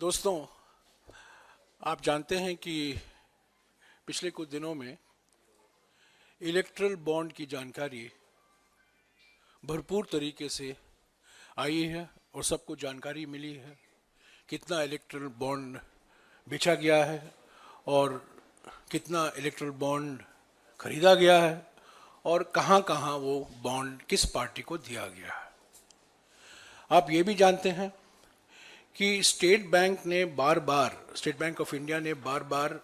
दोस्तों, आप जानते हैं कि पिछले कुछ दिनों में इलेक्ट्रल बॉन्ड की जानकारी भरपूर तरीके से आई है और सबको जानकारी मिली है कितना इलेक्ट्रल बॉन्ड बेचा गया है और कितना इलेक्ट्रल बॉन्ड खरीदा गया है और कहाँ कहाँ वो बॉन्ड किस पार्टी को दिया गया है। आप ये भी जानते हैं कि स्टेट बैंक ऑफ इंडिया ने बार बार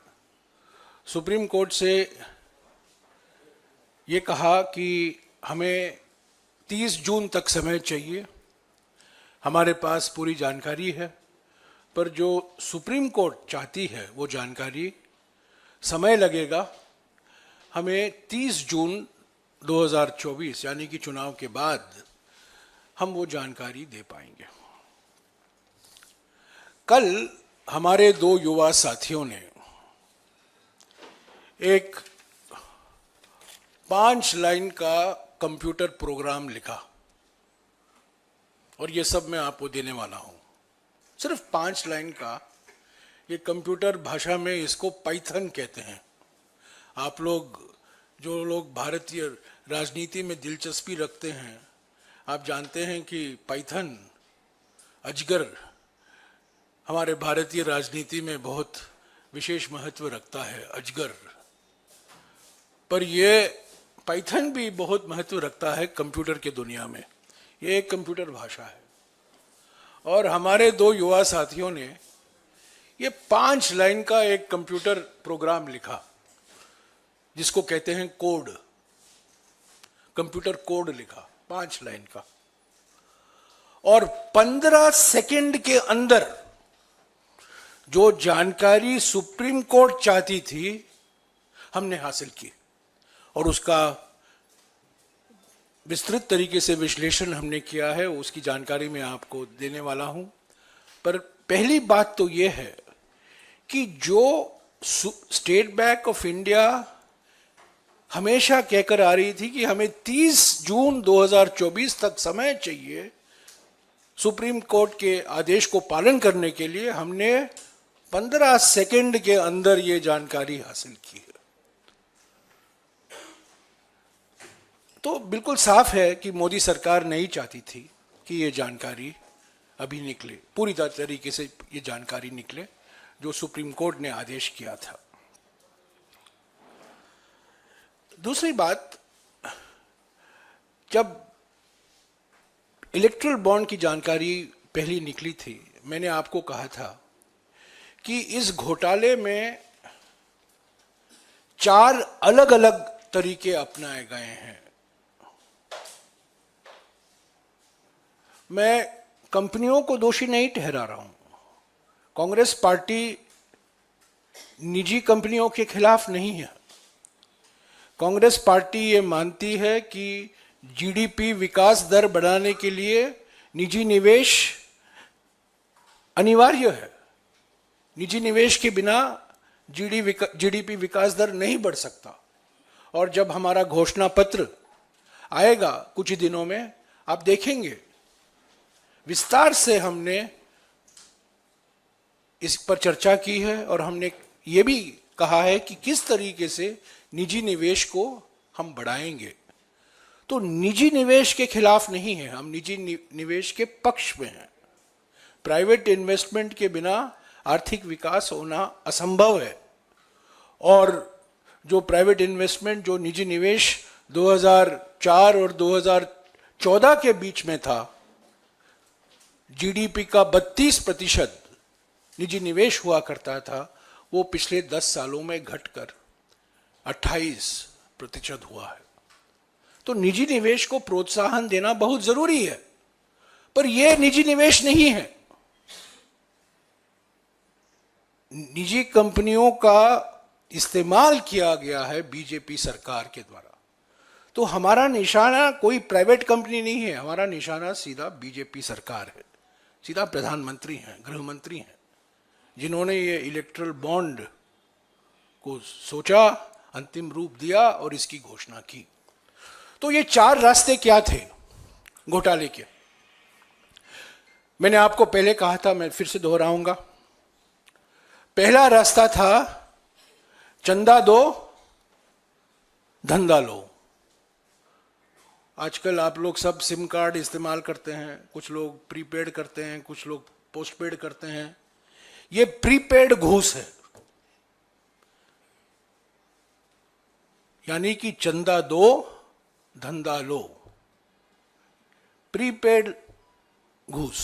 सुप्रीम कोर्ट से ये कहा कि हमें 30 जून तक समय चाहिए। हमारे पास पूरी जानकारी है, पर जो सुप्रीम कोर्ट चाहती है वो जानकारी समय लगेगा। हमें 30 जून 2024 यानी कि चुनाव के बाद हम वो जानकारी दे पाएंगे। कल हमारे दो युवा साथियों ने एक 5 लाइन का कंप्यूटर प्रोग्राम लिखा और ये सब मैं आपको देने वाला हूं। सिर्फ 5 लाइन का, ये कंप्यूटर भाषा में इसको पाइथन कहते हैं। आप लोग जो लोग भारतीय राजनीति में दिलचस्पी रखते हैं, आप जानते हैं कि पाइथन अजगर हमारे भारतीय राजनीति में बहुत विशेष महत्व रखता है। अजगर, पर ये पाइथन भी बहुत महत्व रखता है कंप्यूटर के दुनिया में। ये एक कंप्यूटर भाषा है और हमारे दो युवा साथियों ने ये 5 लाइन का एक कंप्यूटर प्रोग्राम लिखा जिसको कहते हैं कोड, कंप्यूटर कोड लिखा 5 लाइन का, और 15 सेकंड के अंदर जो जानकारी सुप्रीम कोर्ट चाहती थी हमने हासिल की और उसका विस्तृत तरीके से विश्लेषण हमने किया है। उसकी जानकारी मैं आपको देने वाला हूं। पर पहली बात तो यह है कि जो स्टेट बैंक ऑफ इंडिया हमेशा कहकर आ रही थी कि हमें 30 जून 2024 तक समय चाहिए सुप्रीम कोर्ट के आदेश को पालन करने के लिए, हमने 15 सेकंड के अंदर ये जानकारी हासिल की है। तो बिल्कुल साफ है कि मोदी सरकार नहीं चाहती थी कि ये जानकारी अभी निकले, पूरी तरीके से ये जानकारी निकले जो सुप्रीम कोर्ट ने आदेश किया था। दूसरी बात, जब इलेक्ट्रल बॉन्ड की जानकारी पहली निकली थी, मैंने आपको कहा था कि इस घोटाले में 4 अलग अलग तरीके अपनाए गए हैं। मैं कंपनियों को दोषी नहीं ठहरा रहा हूं। कांग्रेस पार्टी निजी कंपनियों के खिलाफ नहीं है। कांग्रेस पार्टी ये मानती है कि जीडीपी विकास दर बढ़ाने के लिए निजी निवेश अनिवार्य है। निजी निवेश के बिना जीडीपी विकास दर नहीं बढ़ सकता। और जब हमारा घोषणा पत्र आएगा कुछ ही दिनों में, आप देखेंगे विस्तार से हमने इस पर चर्चा की है और हमने ये भी कहा है कि किस तरीके से निजी निवेश को हम बढ़ाएंगे। तो निजी निवेश के खिलाफ नहीं है, हम निजी निवेश के पक्ष में हैं। प्राइवेट इन्वेस्टमेंट के बिना आर्थिक विकास होना असंभव है। और जो प्राइवेट इन्वेस्टमेंट, जो निजी निवेश 2004 और 2014 के बीच में था, जीडीपी का 32% निजी निवेश हुआ करता था, वो पिछले 10 सालों में घटकर 28% हुआ है। तो निजी निवेश को प्रोत्साहन देना बहुत जरूरी है, पर यह निजी निवेश नहीं है। निजी कंपनियों का इस्तेमाल किया गया है बीजेपी सरकार के द्वारा। तो हमारा निशाना कोई प्राइवेट कंपनी नहीं है, हमारा निशाना सीधा बीजेपी सरकार है, सीधा प्रधानमंत्री हैं, गृह मंत्री हैं, जिन्होंने ये इलेक्ट्रल बॉन्ड को सोचा, अंतिम रूप दिया और इसकी घोषणा की। तो ये 4 रास्ते क्या थे घोटाले के? मैंने आपको पहले कहा था, मैं फिर से दोहराऊंगा पहला रास्ता था चंदा दो धंधा लो। आजकल आप लोग सब सिम कार्ड इस्तेमाल करते हैं, कुछ लोग प्रीपेड करते हैं, कुछ लोग पोस्टपेड करते हैं। ये प्रीपेड घूस है, यानी कि चंदा दो धंधा लो, प्रीपेड घूस,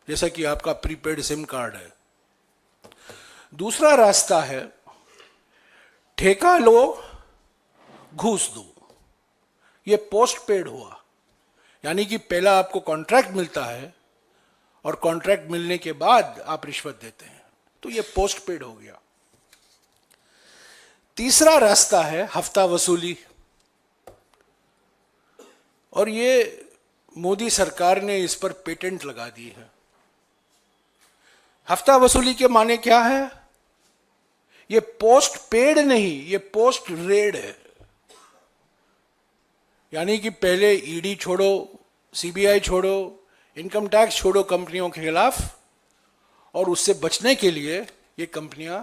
जैसा कि आपका प्रीपेड सिम कार्ड है। दूसरा रास्ता है ठेका लो घूस दो। ये पोस्टपेड हुआ, यानी कि पहला आपको कॉन्ट्रैक्ट मिलता है और कॉन्ट्रैक्ट मिलने के बाद आप रिश्वत देते हैं, तो ये पोस्टपेड हो गया। तीसरा रास्ता है हफ्ता वसूली, और ये मोदी सरकार ने इस पर पेटेंट लगा दी है। हफ्ता वसूली के माने क्या है? ये पोस्ट पेड नहीं, ये पोस्ट रेड है। यानी कि पहले ईडी छोड़ो, सीबीआई छोड़ो, इनकम टैक्स छोड़ो कंपनियों के खिलाफ, और उससे बचने के लिए ये कंपनियां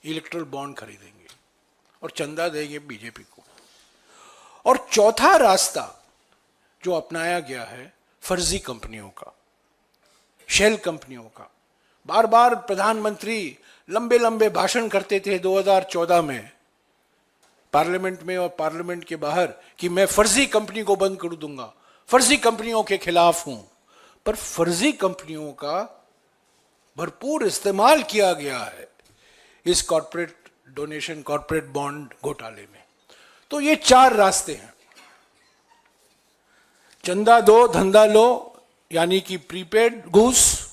इलेक्ट्रल बॉन्ड खरीदेंगी और चंदा देंगे बीजेपी को। और चौथा रास्ता जो अपनाया गया है फर्जी कंपनियों का, शेल कंपनियों का। बार बार प्रधानमंत्री लंबे लंबे भाषण करते थे 2014 में पार्लियामेंट में और पार्लियामेंट के बाहर कि मैं फर्जी कंपनी को बंद कर दूंगा, फर्जी कंपनियों के खिलाफ हूं। पर फर्जी कंपनियों का भरपूर इस्तेमाल किया गया है इस कॉर्पोरेट डोनेशन, कॉर्पोरेट बॉन्ड घोटाले में। तो ये चार रास्ते हैं, चंदा दो धंधा लो यानी कि प्रीपेड घूस,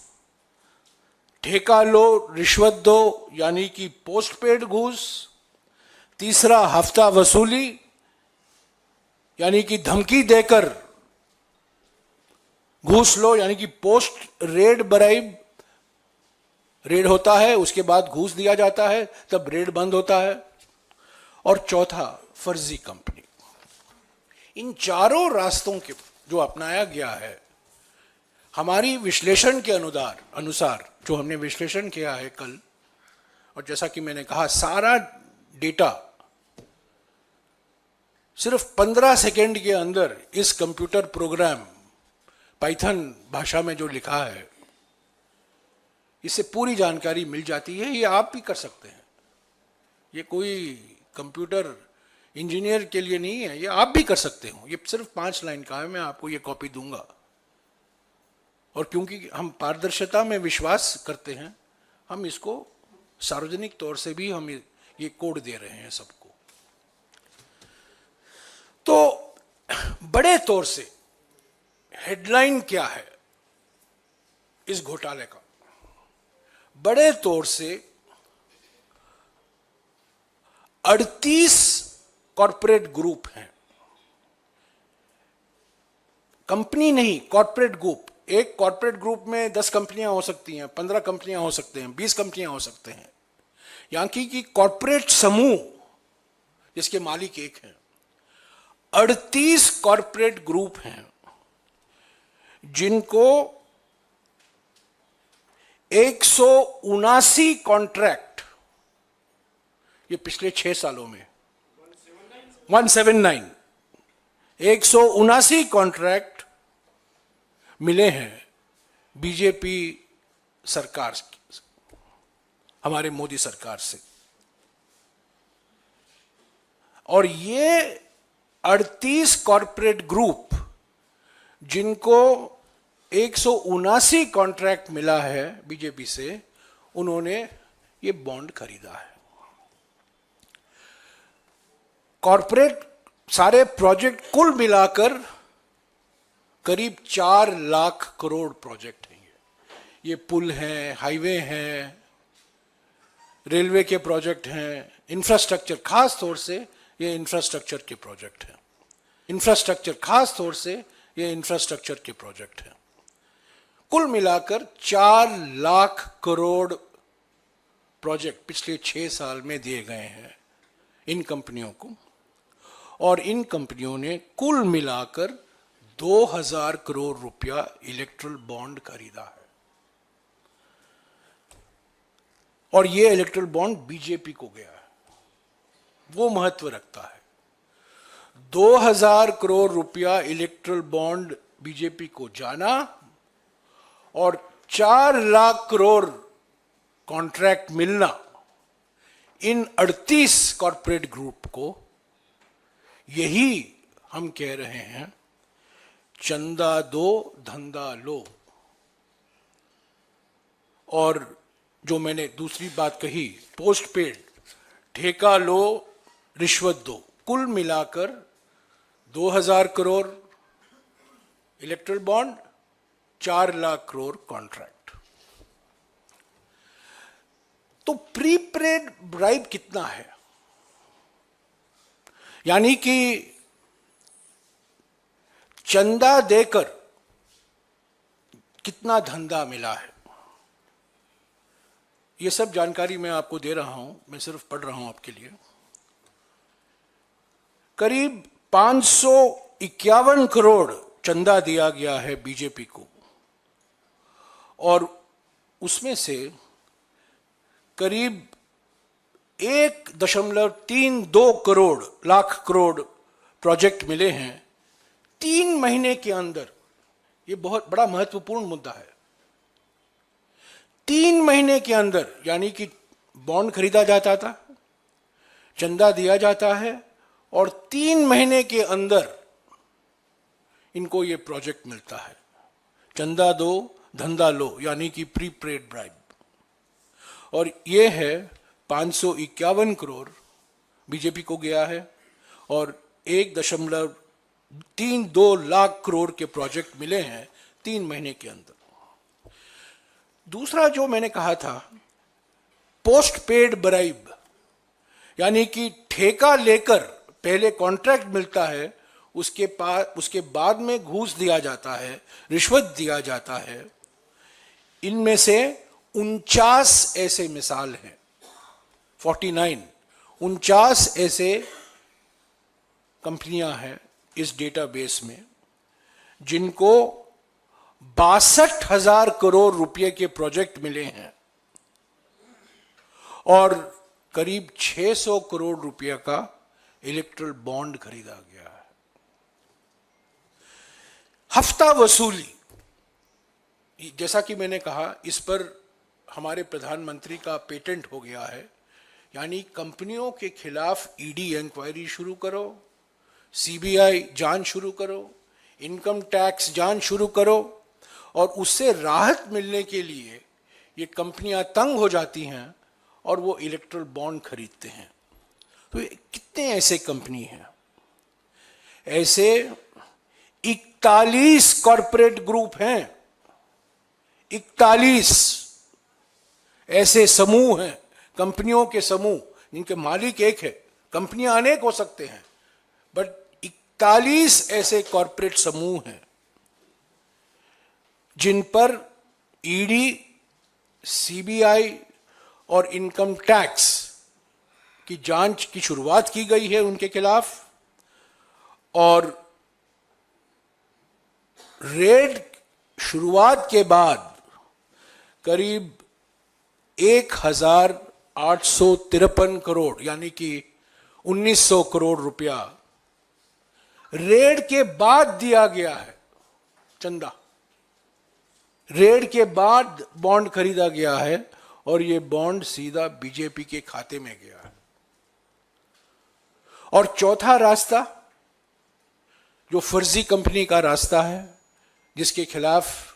ठेका लो रिश्वत दो यानी कि पोस्टपेड घूस, तीसरा हफ्ता वसूली यानी कि धमकी देकर घूस लो, यानी कि पोस्ट रेड ब्राइब, रेड होता है उसके बाद घूस दिया जाता है, तब रेड बंद होता है। और चौथा फर्जी कंपनी। इन चारों रास्तों के जो अपनाया गया है, हमारी विश्लेषण के अनुसार जो हमने विश्लेषण किया है कल, और जैसा कि मैंने कहा सारा डेटा सिर्फ 15 सेकेंड के अंदर इस कंप्यूटर प्रोग्राम पाइथन भाषा में जो लिखा है, इससे पूरी जानकारी मिल जाती है। ये आप भी कर सकते हैं, ये कोई कंप्यूटर इंजीनियर के लिए नहीं है, ये आप भी कर सकते हो। ये सिर्फ 5 लाइन का है, मैं आपको ये कॉपी दूंगा। और क्योंकि हम पारदर्शिता में विश्वास करते हैं, हम इसको सार्वजनिक तौर से भी हम ये कोड दे रहे हैं सबको। तो बड़े तौर से हेडलाइन क्या है इस घोटाले का? बड़े तौर से 38 कॉरपोरेट ग्रुप हैं, कंपनी नहीं, कॉरपोरेट ग्रुप। एक कॉरपोरेट ग्रुप में 10 कंपनियां हो सकती हैं, 15 कंपनियां हो सकते हैं, 20 कंपनियां हो सकते हैं। यानी कि कॉरपोरेट समूह जिसके मालिक एक हैं, 38 कॉरपोरेट ग्रुप हैं जिनको 179 कॉन्ट्रैक्ट, ये पिछले 6 सालों में 179 179 कॉन्ट्रैक्ट मिले हैं बीजेपी सरकार, हमारे मोदी सरकार से। और ये 38 कॉरपोरेट ग्रुप जिनको 179 कॉन्ट्रैक्ट मिला है बीजेपी से, उन्होंने ये बॉन्ड खरीदा है। कॉरपोरेट सारे प्रोजेक्ट कुल मिलाकर करीब 4 लाख करोड़ प्रोजेक्ट हैं। ये पुल हैं, हाईवे हैं, रेलवे के प्रोजेक्ट हैं, इंफ्रास्ट्रक्चर, खास तौर से ये इंफ्रास्ट्रक्चर के प्रोजेक्ट हैं। इंफ्रास्ट्रक्चर, खास तौर से ये इंफ्रास्ट्रक्चर के प्रोजेक्ट हैं। कुल मिलाकर 4 लाख करोड़ प्रोजेक्ट पिछले 6 साल में दिए गए हैं इन कंपनियों को। और इन कंपनियों ने कुल मिलाकर 2000 करोड़ रुपया इलेक्ट्रल बॉन्ड खरीदा है। और ये इलेक्ट्रल बॉन्ड बीजेपी को गया है, वो महत्व रखता है। 2000 करोड़ रुपया इलेक्ट्रल बॉन्ड बीजेपी को जाना और 4 लाख करोड़ कॉन्ट्रैक्ट मिलना इन 38 कॉरपोरेट ग्रुप को, यही हम कह रहे हैं चंदा दो धंधा लो। और जो मैंने दूसरी बात कही, पोस्ट पेड, ठेका लो रिश्वत दो, कुल मिलाकर 2000 crore erectile bond, 4 lakh crore contract. तो प्रीपेड ब्राइब कितना है, यानी कि चंदा देकर कितना धंधा मिला है, ये सब जानकारी मैं आपको दे रहा हूं, मैं सिर्फ पढ़ रहा हूं आपके लिए। करीब 551 करोड़ चंदा दिया गया है बीजेपी को, और उसमें से करीब 1.32 करोड़ लाख करोड़ प्रोजेक्ट मिले हैं 3 महीने के अंदर। ये बहुत बड़ा महत्वपूर्ण मुद्दा है। 3 महीने के अंदर, यानी कि बॉन्ड खरीदा जाता था, चंदा दिया जाता है, और 3 महीने के अंदर इनको ये प्रोजेक्ट मिलता है। चंदा दो धंधा लो, यानी कि प्रीपेड ब्राइब। और ये है 551 करोड़ बीजेपी को गया है, और 1.32 लाख करोड़ के प्रोजेक्ट मिले हैं 3 महीने के अंदर। दूसरा जो मैंने कहा था, पोस्ट पेड ब्राइब, यानी कि ठेका लेकर पहले कॉन्ट्रैक्ट मिलता है, उसके बाद में घूस दिया जाता है, रिश्वत दिया जाता है। इनमें से 49 ऐसे मिसाल हैं, 49 ऐसे कंपनियां हैं इस डेटाबेस में, जिनको 62,000 करोड़ रुपए के प्रोजेक्ट मिले हैं और करीब 600 करोड़ रुपए का इलेक्ट्रल बॉन्ड खरीदा गया है। हफ्ता वसूली, जैसा कि मैंने कहा, इस पर हमारे प्रधानमंत्री का पेटेंट हो गया है, यानी कंपनियों के खिलाफ ईडी इंक्वायरी शुरू करो, सीबीआई जांच शुरू करो, इनकम टैक्स जांच शुरू करो, और उससे राहत मिलने के लिए ये कंपनियां तंग हो जाती हैं और वो इलेक्ट्रल बॉन्ड खरीदते हैं। तो कितने ऐसे कंपनी हैं? ऐसे 41 कॉरपोरेट ग्रुप हैं, 41 ऐसे समूह हैं, कंपनियों के समूह, जिनके मालिक एक है। कंपनियां अनेक हो सकते हैं, बट 41 ऐसे कॉरपोरेट समूह हैं जिन पर ईडी, सीबीआई और इनकम टैक्स की जांच की शुरुआत की गई है उनके खिलाफ, और रेड शुरुआत के बाद करीब 1,853 करोड़, यानी कि 1900 करोड़ रुपया रेड के बाद दिया गया है चंदा। रेड के बाद बॉन्ड खरीदा गया है और ये बॉन्ड सीधा बीजेपी के खाते में गया है। और चौथा रास्ता, जो फर्जी कंपनी का रास्ता है, जिसके खिलाफ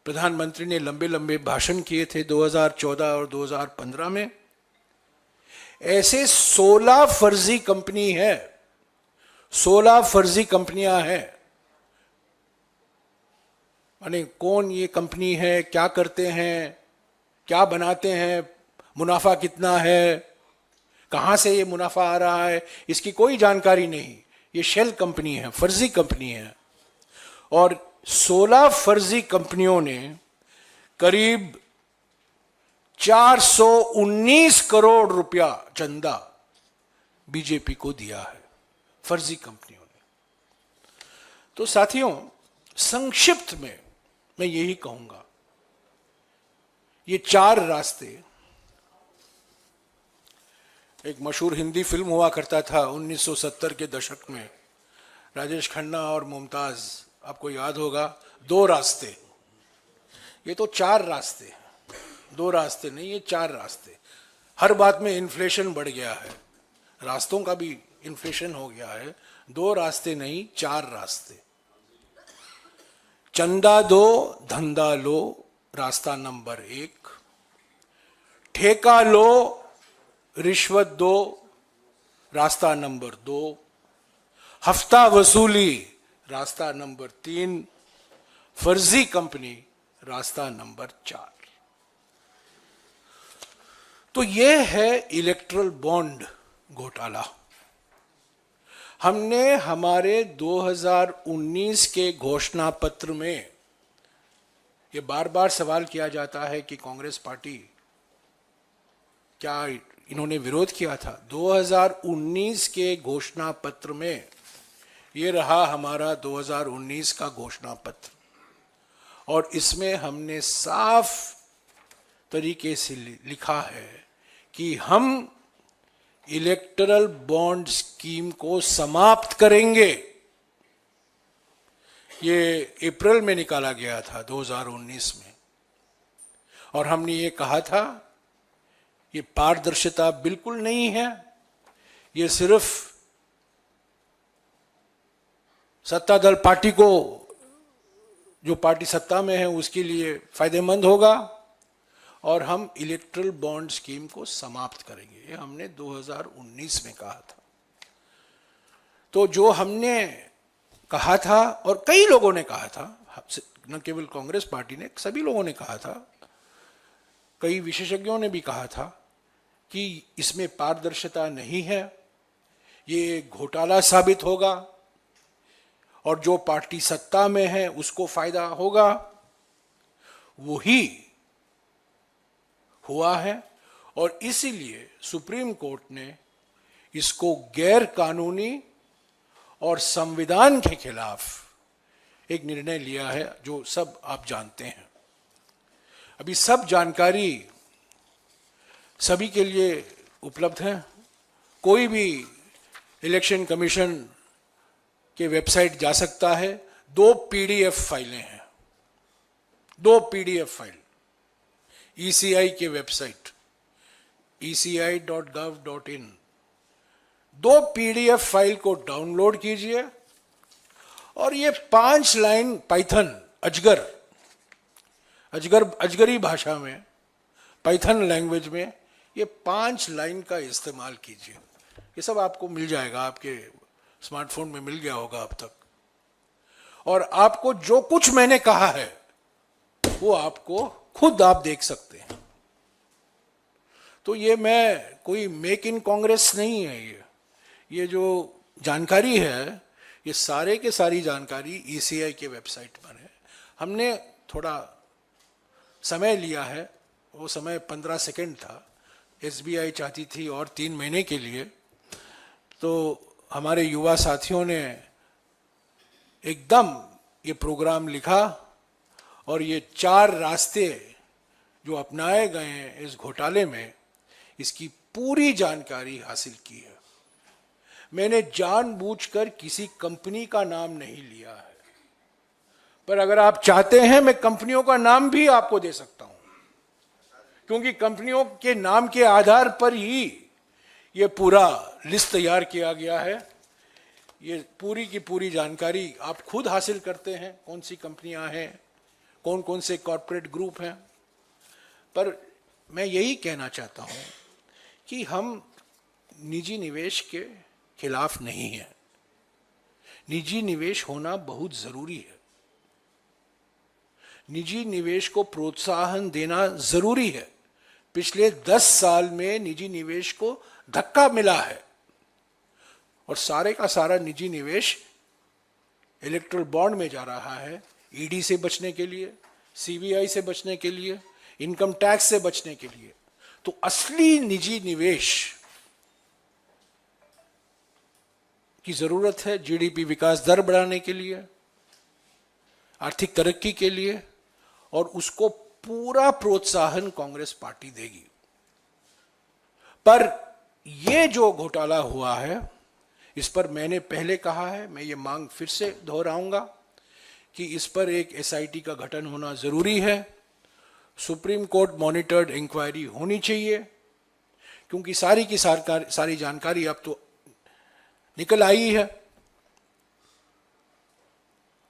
प्रधानमंत्री ने लंबे लंबे भाषण किए थे 2014 और 2015 में, ऐसे 16 फर्जी कंपनी है, 16 फर्जी कंपनियां हैं। माने कौन ये कंपनी है, क्या करते हैं, क्या बनाते हैं, मुनाफा कितना है, कहां से ये मुनाफा आ रहा है, इसकी कोई जानकारी नहीं। ये शेल कंपनी है, फर्जी कंपनी है। और 16 फर्जी कंपनियों ने करीब 419 करोड़ रुपया चंदा बीजेपी को दिया है, फर्जी कंपनियों ने। तो साथियों, संक्षिप्त में मैं यही कहूंगा, ये 4 रास्ते एक मशहूर हिंदी फिल्म हुआ करता था 1970 के दशक में, राजेश खन्ना और मुमताज, आपको याद होगा, दो रास्ते। ये तो चार रास्ते, दो रास्ते नहीं, ये चार रास्ते। हर बात में इन्फ्लेशन बढ़ गया है, रास्तों का भी इन्फ्लेशन हो गया है। दो रास्ते नहीं, चार रास्ते। चंदा दो धंधा लो, रास्ता नंबर 1। ठेका लो रिश्वत दो, रास्ता नंबर 2। हफ्ता वसूली, रास्ता नंबर 3। फर्जी कंपनी, रास्ता नंबर 4। तो यह है इलेक्ट्रल बॉन्ड घोटाला। हमने हमारे 2019 के घोषणा पत्र में, यह बार बार सवाल किया जाता है कि कांग्रेस पार्टी, क्या इन्होंने विरोध किया था? 2019 के घोषणा पत्र में, ये रहा हमारा 2019 का घोषणा पत्र, और इसमें हमने साफ तरीके से लिखा है कि हम इलेक्टरल बॉन्ड स्कीम को समाप्त करेंगे। ये अप्रैल में निकाला गया था 2019 में, और हमने ये कहा था ये पारदर्शिता बिल्कुल नहीं है, ये सिर्फ सत्तादल पार्टी को, जो पार्टी सत्ता में है उसके लिए फायदेमंद होगा, और हम इलेक्ट्रल बॉन्ड स्कीम को समाप्त करेंगे। ये हमने 2019 में कहा था। तो जो हमने कहा था, और कई लोगों ने कहा था, न केवल कांग्रेस पार्टी ने, सभी लोगों ने कहा था, कई विशेषज्ञों ने भी कहा था कि इसमें पारदर्शिता नहीं है, ये घोटाला साबित होगा, और जो पार्टी सत्ता में है उसको फायदा होगा। वही हुआ है, और इसीलिए सुप्रीम कोर्ट ने इसको गैर कानूनी और संविधान के खिलाफ एक निर्णय लिया है, जो सब आप जानते हैं। अभी सब जानकारी सभी के लिए उपलब्ध है। कोई भी इलेक्शन कमीशन के वेबसाइट जा सकता है। 2 पीडीएफ फाइलें हैं, 2 पीडीएफ फाइल ईसीआई के वेबसाइट eci.gov.in। 2 पीडीएफ फाइल को डाउनलोड कीजिए, और ये 5 लाइन पाइथन अजगरी भाषा में, पाइथन लैंग्वेज में, ये 5 लाइन का इस्तेमाल कीजिए। ये सब आपको मिल जाएगा, आपके स्मार्टफोन में मिल गया होगा अब तक। और आपको जो कुछ मैंने कहा है वो आपको खुद आप देख सकते हैं। तो ये मैं कोई मेक इन कांग्रेस नहीं है, ये जो जानकारी है, ये सारे के सारी जानकारी ईसीआई के वेबसाइट पर है। हमने थोड़ा समय लिया है, वो समय 15 सेकंड था। एसबीआई चाहती थी और 3 महीने के लिए। तो हमारे युवा साथियों ने एकदम ये प्रोग्राम लिखा, और ये 4 रास्ते जो अपनाए गए हैं इस घोटाले में, इसकी पूरी जानकारी हासिल की है। मैंने जानबूझकर किसी कंपनी का नाम नहीं लिया है, पर अगर आप चाहते हैं मैं कंपनियों का नाम भी आपको दे सकता हूं, क्योंकि कंपनियों के नाम के आधार पर ही ये पूरा लिस्ट तैयार किया गया है। ये पूरी की पूरी जानकारी आप खुद हासिल करते हैं, कौन सी कंपनियां हैं, कौन कौन से कॉरपोरेट ग्रुप हैं। पर मैं यही कहना चाहता हूं कि हम निजी निवेश के खिलाफ नहीं हैं। निजी निवेश होना बहुत जरूरी है, निजी निवेश को प्रोत्साहन देना जरूरी है। पिछले 10 साल में निजी निवेश को धक्का मिला है, और सारे का सारा निजी निवेश इलेक्ट्रल बॉन्ड में जा रहा है, ईडी से बचने के लिए, सीबीआई से बचने के लिए, इनकम टैक्स से बचने के लिए। तो असली निजी निवेश की जरूरत है जीडीपी विकास दर बढ़ाने के लिए, आर्थिक तरक्की के लिए, और उसको पूरा प्रोत्साहन कांग्रेस पार्टी देगी। पर ये जो घोटाला हुआ है, इस पर मैंने पहले कहा है, मैं ये मांग फिर से दोहराऊंगा कि इस पर एक एसआईटी का गठन होना जरूरी है। सुप्रीम कोर्ट मॉनिटर्ड इंक्वायरी होनी चाहिए, क्योंकि सारी की सारी जानकारी अब तो निकल आई है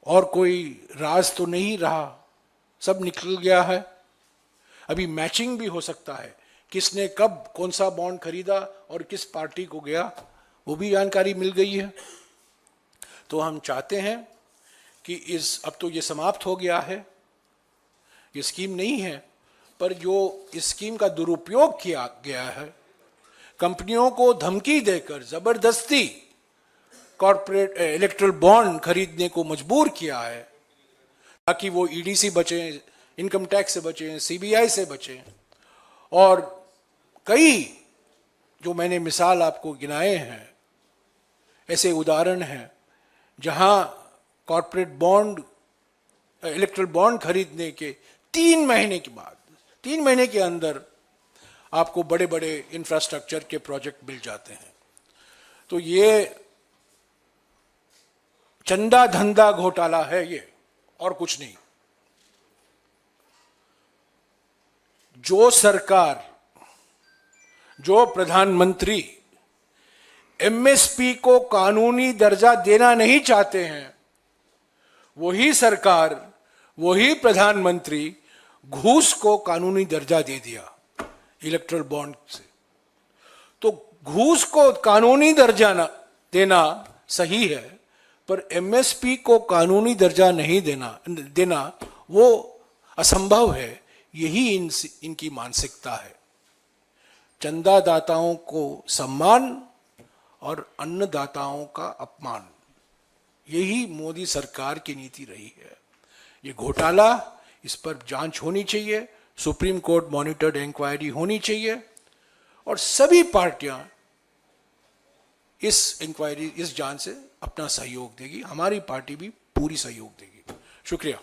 और कोई राज तो नहीं रहा, सब निकल गया है। अभी मैचिंग भी हो सकता है, किसने कब कौन सा बॉन्ड खरीदा और किस पार्टी को गया, वो भी जानकारी मिल गई है। तो हम चाहते हैं कि अब तो ये समाप्त हो गया है, ये स्कीम नहीं है, पर जो इस स्कीम का दुरुपयोग किया गया है, कंपनियों को धमकी देकर जबरदस्ती कॉर्पोरेट इलेक्ट्रल बॉन्ड खरीदने को मजबूर किया है, ताकि वो ईडी से बचें, इनकम टैक्स से बचें, सीबीआई से बचें। और कई जो मैंने मिसाल आपको गिनाए हैं, ऐसे उदाहरण हैं जहां कॉर्पोरेट बॉन्ड इलेक्ट्रल बॉन्ड खरीदने के 3 महीने के बाद, 3 महीने के अंदर आपको बड़े बड़े इंफ्रास्ट्रक्चर के प्रोजेक्ट मिल जाते हैं। तो ये चंदा धंधा घोटाला है ये, और कुछ नहीं। जो सरकार, जो प्रधानमंत्री एमएसपी को कानूनी दर्जा देना नहीं चाहते हैं, वही सरकार, वही प्रधानमंत्री घूस को कानूनी दर्जा दे दिया इलेक्ट्रल बॉन्ड से। तो घूस को कानूनी दर्जा देना सही है, पर एमएसपी को कानूनी दर्जा नहीं देना वो असंभव है। यही इनकी मानसिकता है। चंदादाताओं को सम्मान और अन्नदाताओं का अपमान, यही मोदी सरकार की नीति रही है। ये घोटाला, इस पर जांच होनी चाहिए, सुप्रीम कोर्ट मॉनिटर्ड इंक्वायरी होनी चाहिए, और सभी पार्टियां इस इंक्वायरी, इस जांच से अपना सहयोग देगी। हमारी पार्टी भी पूरी सहयोग देगी। शुक्रिया।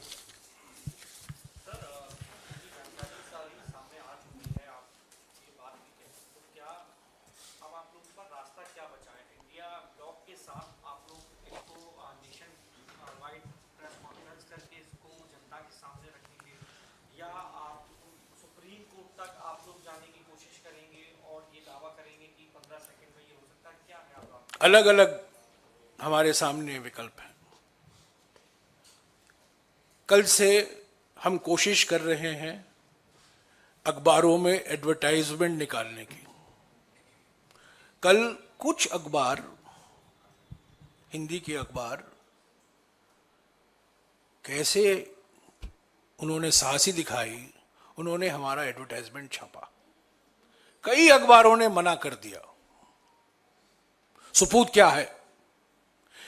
अलग अलग हमारे सामने विकल्प हैं। कल से हम कोशिश कर रहे हैं अखबारों में एडवर्टाइजमेंट निकालने की। कल कुछ अखबार, हिंदी के अखबार, कैसे उन्होंने साहसी दिखाई, उन्होंने हमारा एडवर्टाइजमेंट छापा। कई अखबारों ने मना कर दिया। सुपूत क्या है,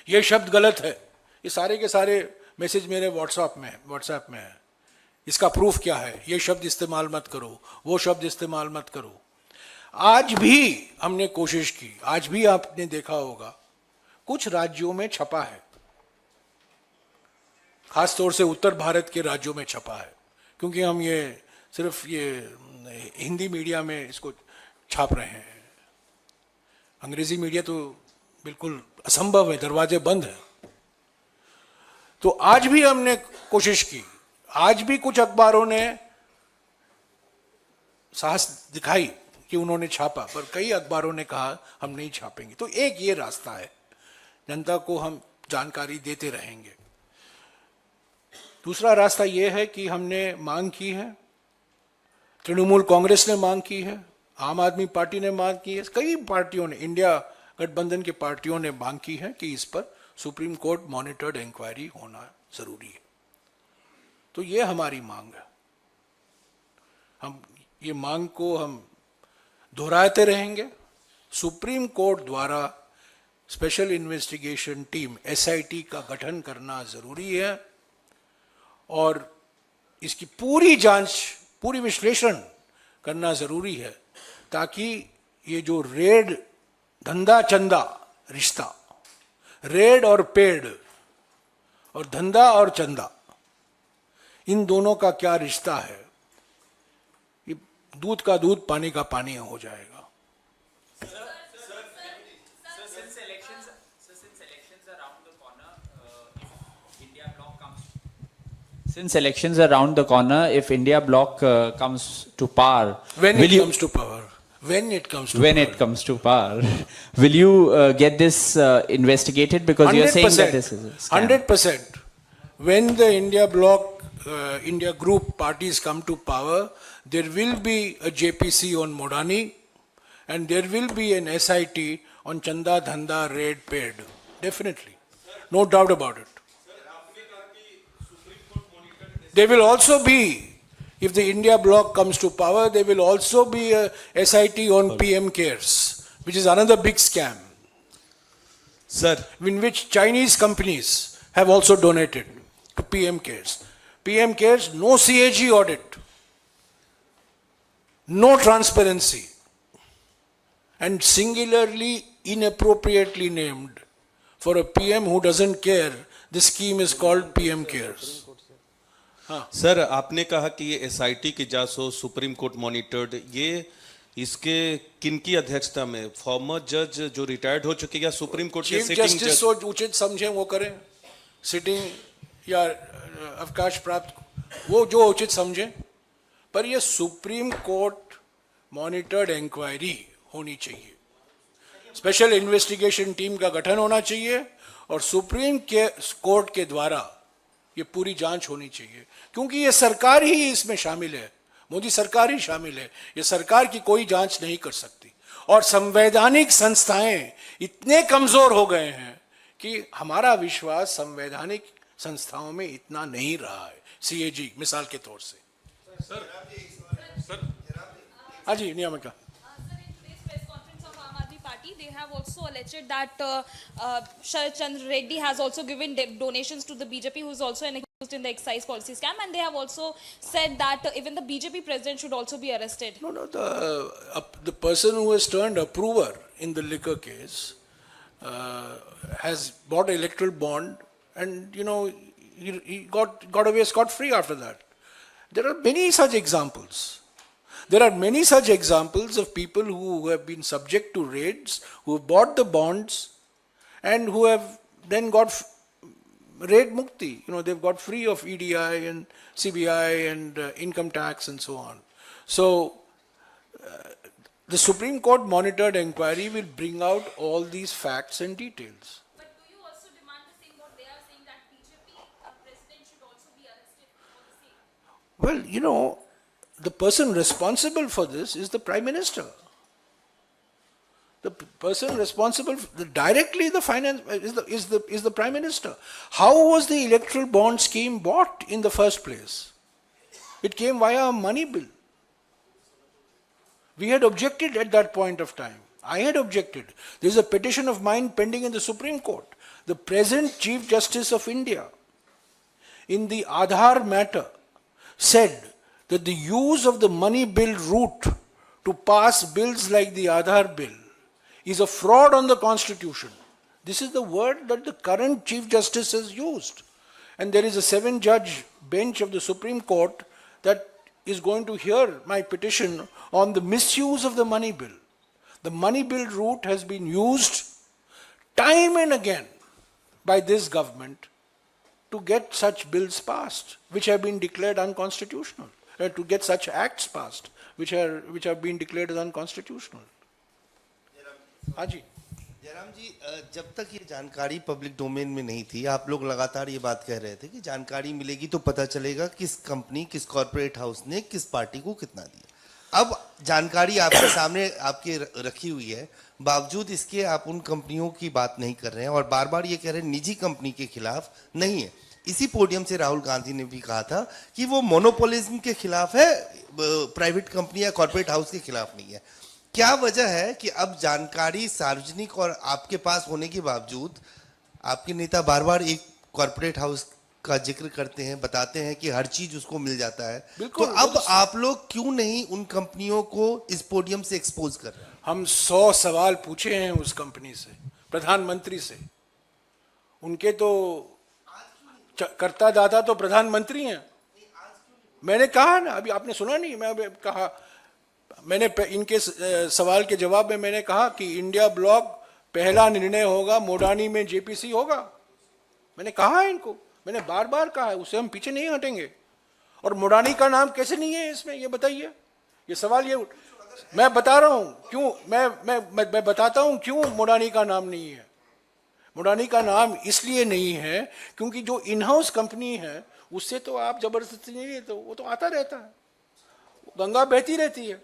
यह शब्द गलत है, ये सारे के सारे मैसेज मेरे व्हाट्सएप में है। इसका प्रूफ क्या है, ये शब्द इस्तेमाल मत करो, वो शब्द इस्तेमाल मत करो। आज भी हमने कोशिश की, आज भी आपने देखा होगा कुछ राज्यों में छपा है, खासतौर से उत्तर भारत के राज्यों में छपा है, क्योंकि हम ये सिर्फ ये हिंदी मीडिया में इसको छाप रहे हैं। अंग्रेजी मीडिया तो बिल्कुल असंभव है, दरवाजे बंद हैं। तो आज भी हमने कोशिश की, आज भी कुछ अखबारों ने साहस दिखाई कि उन्होंने छापा, पर कई अखबारों ने कहा हम नहीं छापेंगे। तो एक ये रास्ता है, जनता को हम जानकारी देते रहेंगे। दूसरा रास्ता यह है कि हमने मांग की है, तृणमूल कांग्रेस ने मांग की है, आम आदमी पार्टी ने मांग की है, कई पार्टियों ने, इंडिया गठबंधन की पार्टियों ने मांग की है कि इस पर सुप्रीम कोर्ट मॉनिटर्ड इंक्वायरी होना जरूरी है। तो ये हमारी मांग है। हम ये मांग को हम दोहराते रहेंगे। सुप्रीम कोर्ट द्वारा स्पेशल इन्वेस्टिगेशन टीम एसआईटी का गठन करना जरूरी है, और इसकी पूरी जांच, पूरी विश्लेषण करना जरूरी है, ताकि ये जो रेड धंधा चंदा रिश्ता, रेड और पेड, और धंधा और चंदा, इन दोनों का क्या रिश्ता है, ये दूध का दूध पानी का पानी हो जाएगा। Since elections are around the corner, if India bloc comes to power, When will it you, comes to power. When it comes to when power. it comes to power, will you get this investigated? Because you're saying that this is a scam. 100%. When the India bloc, India group parties come to power, there will be a JPC on Modani and there will be an SIT on Chanda Dhanda Raid Paid. Definitely. No doubt about it. There will also be, if the India bloc comes to power, there will also be a SIT on PM Cares, which is another big scam, Sir, in which Chinese companies have also donated to PM Cares. PM Cares, no CAG audit, no transparency, and singularly inappropriately named for a PM who doesn't care. This scheme is called PM Cares. Sir आपने कहा कि ये SIT की जांच हो, supreme court monitored, ये इसके किनकी अध्यक्षता में, फॉर्मर जज जो रिटायर्ड हो चुके या सुप्रीम कोर्ट के चीफ सिटिंग जस्टिस जज? जो उचित समझे वो करें, सिटिंग या अवकाश प्राप्त, वो जो उचित समझे, पर ये सुप्रीम कोर्ट मॉनिटर्ड इंक्वायरी होनी चाहिए, स्पेशल इन्वेस्टिगेशन टीम का गठन होना चाहिए और सुप्रीम कोर्ट के द्वारा ये पूरी जांच होनी चाहिए, क्योंकि ये सरकार ही इसमें शामिल है, मोदी सरकार ही शामिल है, ये सरकार की कोई जांच नहीं कर सकती। और संवैधानिक संस्थाएं इतने कमजोर हो गए हैं कि हमारा विश्वास संवैधानिक संस्थाओं में इतना नहीं रहा है। सीएजी मिसाल के तौर से। हाँ जी, नियामक। They have also alleged that Sharad Chandra Reddy has also given donations to the BJP, who is also accused in the excise policy scam, and they have also said that even the BJP president should also be arrested. No, the person who has turned approver in the liquor case has bought an electoral bond, and he got away scot-free after that. There are many such examples. There are many such examples of people who have been subject to raids, who have bought the bonds, and who have then got raid mukti. They've got free of EDI and CBI and income tax and so on. So, the Supreme Court monitored inquiry will bring out all these facts and details. But do you also demand the same, what they are saying, that BJP president should also be arrested for the same? Well, the person responsible for this is the Prime Minister. The person responsible directly the finance is the Prime Minister. How was the electoral bond scheme bought in the first place? It came via a money bill. We had objected at that point of time. I had objected. There is a petition of mine pending in the Supreme Court. The present Chief Justice of India, in the Aadhaar matter, said that the use of the money bill route to pass bills like the Aadhaar bill is a fraud on the Constitution. This is the word that the current Chief Justice has used. And there is a 7-judge bench of the Supreme Court that is going to hear my petition on the misuse of the money bill. The money bill route has been used time and again by this government to get such bills passed, which have been declared unconstitutional. To get such acts passed, which have been declared as unconstitutional. हाँ जी। जयराम जी, जब तक ये जानकारी public domain में नहीं थी, आप लोग लगातार ये बात कह रहे थे कि जानकारी मिलेगी तो पता चलेगा किस कंपनी, किस कॉर्पोरेट हाउस ने किस पार्टी को कितना दिया। अब जानकारी आपके सामने आपके रखी हुई है, बावजूद इसके आप उन कंपनियों की बात नहीं कर रहे हैं और बार बार ये कह रहे हैं निजी कंपनी के खिलाफ नहीं है। इसी पोडियम से राहुल गांधी ने भी कहा था कि वो मोनोपोलिज्म के खिलाफ है, प्राइवेट कंपनी या कॉर्पोरेट हाउस के खिलाफ नहीं है। क्या वजह है कि अब जानकारी सार्वजनिक और आपके पास होने के बावजूद आपके नेता बार बार एक कॉर्पोरेट हाउस का जिक्र करते हैं, बताते हैं कि हर चीज उसको मिल जाता है, तो अब आप लोग क्यों नहीं उन कंपनियों को इस पोडियम से एक्सपोज कर रहे हैं? हम 100 सवाल पूछे हैं उस कंपनी से, प्रधानमंत्री से। उनके तो कर्ता दाता तो प्रधानमंत्री हैं। मैंने कहा ना, अभी आपने सुना नहीं, मैंने इनके सवाल के जवाब में मैंने कहा कि इंडिया ब्लॉक पहला निर्णय होगा मोडानी में जेपीसी होगा। मैंने कहा है इनको, मैंने बार बार कहा है, उससे हम पीछे नहीं हटेंगे। और मुडानी का नाम कैसे नहीं है इसमें, ये बताइए। ये सवाल ये मैं बता रहा हूं क्यों, मैं बताता हूं क्यों मुडानी का नाम नहीं है। मुडानी का नाम इसलिए नहीं है क्योंकि जो इन हाउस कंपनी है उससे तो आप जबरदस्ती नहीं है, तो वो तो आता रहता है, गंगा बहती रहती है।